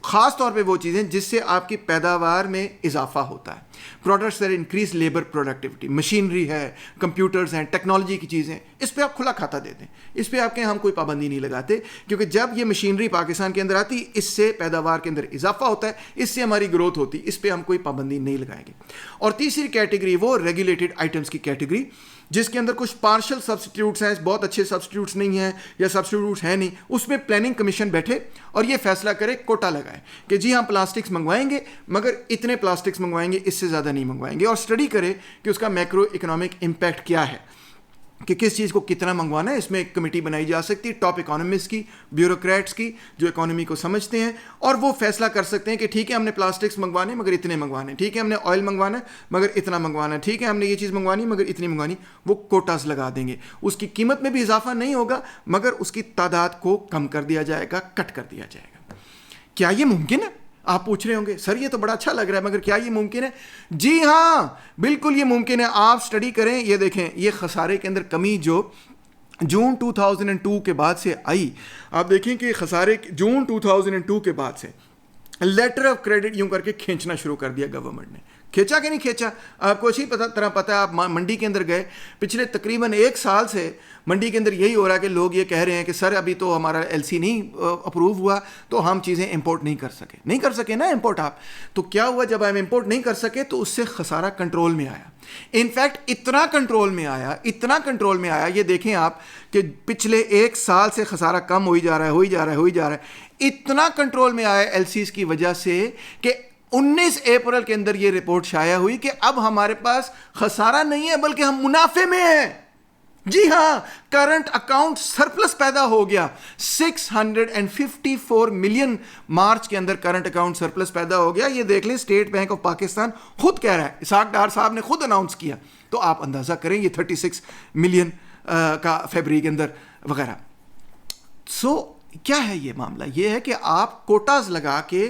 خاص طور پہ وہ چیزیں جس سے آپ کی پیداوار میں اضافہ ہوتا ہے. Products that increase labour productivity, machinery ہے, کمپیوٹرز ہیں, ٹیکنالوجی کی چیزیں, اس پہ آپ کھلا کھاتا دیتے ہیں. اس پہ آپ کے ہم کوئی پابندی نہیں لگاتے, کیونکہ جب یہ مشینری پاکستان کے اندر آتی اس سے پیداوار کے اندر اضافہ ہوتا ہے, اس سے ہماری گروتھ ہوتی, اس پہ ہم کوئی پابندی نہیں لگائیں گے. اور تیسری کیٹیگری وہ ریگولیٹڈ آئٹمس کی کیٹیگری, جس کے اندر کچھ پارشل سبسٹیٹیوٹس ہیں, بہت اچھے سبسٹیٹیوٹس نہیں ہیں یا سبسٹیٹیوٹس ہیں نہیں, اس میں پلاننگ کمیشن بیٹھے اور یہ فیصلہ کرے, کوٹا لگائے کہ جی ہم پلاسٹکس منگوائیں گے مگر اتنے پلاسٹکس منگوائیں گے, اس سے زیادہ نہیں منگوائیں گے, اور اسٹڈی کرے کہ اس کا میکرو اکنامک امپیکٹ کیا ہے, کہ کس چیز کو کتنا منگوانا ہے. اس میں ایک کمیٹی بنائی جا سکتی ہے ٹاپ اکانومسٹ کی, بیوروکریٹس کی, جو اکانومی کو سمجھتے ہیں, اور وہ فیصلہ کر سکتے ہیں کہ ٹھیک ہے ہم نے پلاسٹکس منگوانے مگر اتنے منگوانے, ٹھیک ہے ہم نے آئل منگوانا ہے مگر اتنا منگوانا ہے, ٹھیک ہے ہم نے یہ چیز منگوانی مگر اتنی منگوانی. وہ کوٹاز لگا دیں گے, اس کی قیمت میں بھی اضافہ نہیں ہوگا مگر اس کی تعداد کو کم کر دیا جائے گا, کٹ کر دیا جائے گا. کیا یہ ممکن ہے؟ آپ پوچھ رہے ہوں گے سر یہ تو بڑا اچھا لگ رہا ہے مگر کیا یہ ممکن ہے؟ جی ہاں بالکل یہ ممکن ہے. آپ اسٹڈی کریں, یہ دیکھیں یہ خسارے کے اندر کمی جو جون 2002 کے بعد سے آئی, آپ دیکھیں کہ خسارے جون 2002 کے بعد سے لیٹر آف کریڈٹ یوں کر کے کھینچنا شروع کر دیا گورنمنٹ نے. کھینچا کہ نہیں کھینچا؟ آپ کو اچھی طرح پتہ ہے, آپ منڈی کے اندر گئے, پچھلے تقریباً 1 سال سے منڈی کے اندر یہی ہو رہا ہے کہ لوگ یہ کہہ رہے ہیں کہ سر ابھی تو ہمارا LC نہیں اپروو ہوا تو ہم چیزیں امپورٹ نہیں کر سکے نا امپورٹ. آپ تو کیا ہوا جب ہم امپورٹ نہیں کر سکے تو اس سے خسارہ کنٹرول میں آیا. انفیکٹ اتنا کنٹرول میں آیا, یہ دیکھیں آپ کہ پچھلے 1 سال سے خسارہ کم ہوئی جا رہا ہے, اتنا کنٹرول میں آیا LCs کی وجہ سے کہ 19 اپریل کے اندر یہ رپورٹ شائع ہوئی کہ اب ہمارے پاس خسارہ نہیں ہے بلکہ ہم منافع میں ہیں. جی ہاں, کرنٹ اکاؤنٹ سرپلس پیدا ہو گیا. 654 ملین مارچ کے اندر کرنٹ اکاؤنٹ سرپلس پیدا ہو گیا. یہ دیکھ لیں اسٹیٹ بینک آف پاکستان خود کہہ رہا ہے, اسحاق ڈار صاحب نے خود اناؤنس کیا, تو آپ اندازہ کریں یہ 36 ملین کا فیبری کے اندر وغیرہ. سو کیا ہے یہ معاملہ؟ یہ ہے کہ آپ کوٹاز لگا کے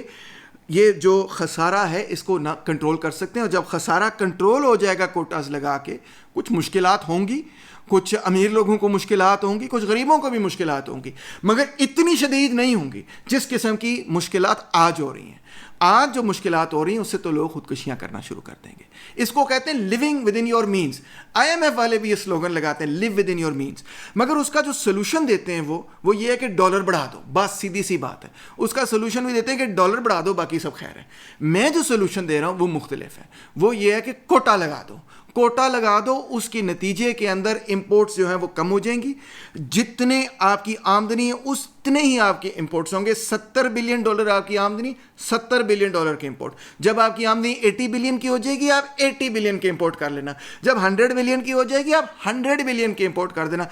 یہ جو خسارہ ہے اس کو نہ کنٹرول کر سکتے ہیں, اور جب خسارہ کنٹرول ہو جائے گا کوٹاز لگا کے, کچھ مشکلات ہوں گی, کچھ امیر لوگوں کو مشکلات ہوں گی, کچھ غریبوں کو بھی مشکلات ہوں گی, مگر اتنی شدید نہیں ہوں گی جس قسم کی مشکلات آج ہو رہی ہیں. آج جو مشکلات ہو رہی ہیں اس سے تو لوگ خودکشیاں کرنا شروع کر دیں گے. اس کو کہتے ہیں living within your means. IMF والے بھی یہ سلوگن لگاتے ہیں live with in your means, مگر اس کا جو سلوشن دیتے ہیں وہ یہ ہے کہ ڈالر بڑھا دو, بس سیدھی سی بات ہے. اس کا سلوشن بھی دیتے ہیں کہ ڈالر بڑھا دو باقی سب خیر ہے. میں جو سلوشن دے رہا ہوں وہ مختلف ہے. وہ یہ ہے کہ کوٹا لگا دو, اس کے نتیجے کے اندر امپورٹس جو ہیں وہ کم ہو جائیں گی. جتنے آپ کی آمدنی ہے اتنے ہی آپ کے امپورٹس ہوں گے. $70 بلین آپ کی آمدنی, $70 بلین کے امپورٹ. جب آپ کی آمدنی 80 بلین کی ہو جائے گی آپ 80 بلین کے امپورٹ کر لینا. جب 100 بلین کی ہو جائے گی آپ 100 بلین کے امپورٹ کر دینا.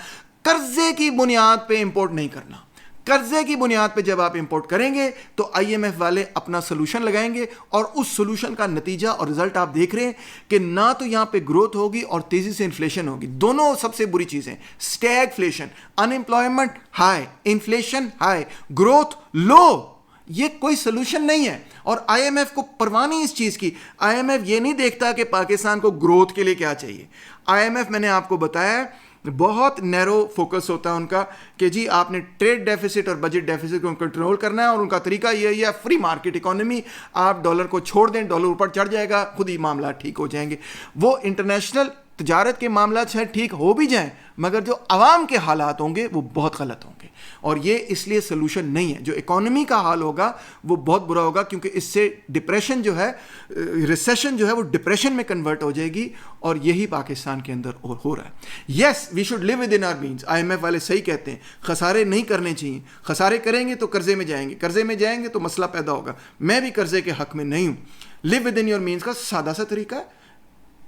قرضے کی بنیاد پہ امپورٹ نہیں کرنا. قرضے کی بنیاد پہ جب آپ امپورٹ کریں گے تو IMF والے اپنا سلوشن لگائیں گے, اور اس سلوشن کا نتیجہ اور رزلٹ آپ دیکھ رہے ہیں کہ نہ تو یہاں پہ گروتھ ہوگی اور تیزی سے انفلیشن ہوگی. دونوں سب سے بری چیزیں, stagflation, unemployment high, inflation high, growth low. یہ کوئی سلوشن نہیں ہے, اور IMF کو پرواہ نہیں اس چیز کی. IMF یہ نہیں دیکھتا کہ پاکستان کو گروتھ کے لیے کیا چاہیے. IMF میں نے آپ کو بتایا بہت نیرو فوکس ہوتا ہے ان کا کہ جی آپ نے ٹریڈ ڈیفیسٹ اور بجٹ ڈیفیسٹ کو کنٹرول کرنا ہے, اور ان کا طریقہ یہ ہے فری مارکیٹ اکانومی. آپ ڈالر کو چھوڑ دیں, ڈالر اوپر چڑھ جائے گا, خود ہی معاملات ٹھیک ہو جائیں گے. وہ انٹرنیشنل تجارت کے معاملات شاید ٹھیک ہو بھی جائیں مگر جو عوام کے حالات ہوں گے وہ بہت غلط ہوں گے, اور یہ اس لیے سلوشن نہیں ہے. جو اکانومی کا حال ہوگا وہ بہت برا ہوگا, کیونکہ اس سے ڈپریشن جو ہے, ریسیشن جو ہے وہ ڈپریشن میں کنورٹ ہو جائے گی, اور یہی پاکستان کے اندر ہو رہا ہے. Yes we should live with in our means. IMF والے صحیح کہتے ہیں, خسارے نہیں کرنے چاہیے. خسارے کریں گے تو قرضے میں جائیں گے تو مسئلہ پیدا ہوگا. میں بھی قرضے کے حق میں نہیں ہوں. Live with in your means کا سادہ سا طریقہ ہے,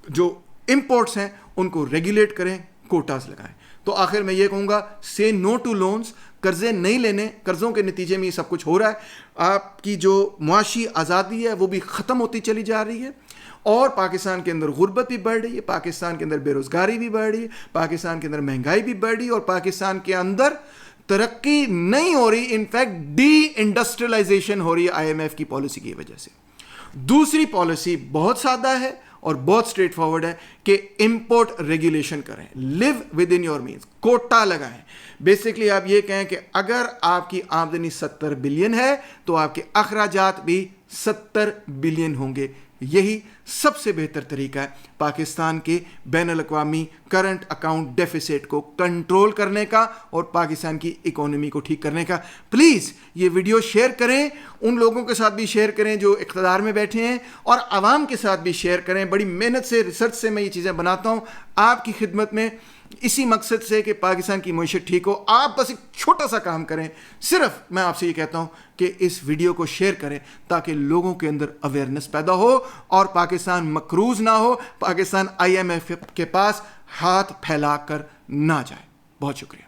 جو امپورٹس ہیں ان کو ریگولیٹ کریں, کوٹاز لگائیں. تو آخر میں یہ کہوں گا سے نو ٹو لونز, قرضے نہیں لینے, قرضوں کے نتیجے میں یہ سب کچھ ہو رہا ہے. آپ کی جو معاشی آزادی ہے وہ بھی ختم ہوتی چلی جا رہی ہے, اور پاکستان کے اندر غربت بھی بڑھ رہی ہے, پاکستان کے اندر بے روزگاری بھی بڑھ رہی ہے, پاکستان کے اندر مہنگائی بھی بڑھ رہی ہے, اور پاکستان کے اندر ترقی نہیں ہو رہی, انفیکٹ ڈی انڈسٹریلائزیشن ہو رہی ہے آئی ایم ایف کی پالیسی کی وجہ سے. دوسری پالیسی بہت سادہ ہے اور بہت اسٹریٹ فارورڈ ہے کہ امپورٹ ریگولیشن کریں, live with in your means, quota لگائیں. بیسکلی آپ یہ کہیں کہ اگر آپ کی آمدنی 70 بلین ہے تو آپ کے اخراجات بھی 70 بلین ہوں گے. یہی سب سے بہتر طریقہ ہے پاکستان کے بین الاقوامی کرنٹ اکاؤنٹ ڈیفیسٹ کو کنٹرول کرنے کا اور پاکستان کی اکانومی کو ٹھیک کرنے کا. پلیز یہ ویڈیو شیئر کریں, ان لوگوں کے ساتھ بھی شیئر کریں جو اقتدار میں بیٹھے ہیں, اور عوام کے ساتھ بھی شیئر کریں. بڑی محنت سے, ریسرچ سے میں یہ چیزیں بناتا ہوں آپ کی خدمت میں, اسی مقصد سے کہ پاکستان کی معیشت ٹھیک ہو. آپ بس ایک چھوٹا سا کام کریں, صرف میں آپ سے یہ کہتا ہوں کہ اس ویڈیو کو شیئر کریں تاکہ لوگوں کے اندر اویئرنیس پیدا ہو اور پاکستان مقروض نہ ہو, پاکستان آئی ایم ایف کے پاس ہاتھ پھیلا کر نہ جائے. بہت شکریہ.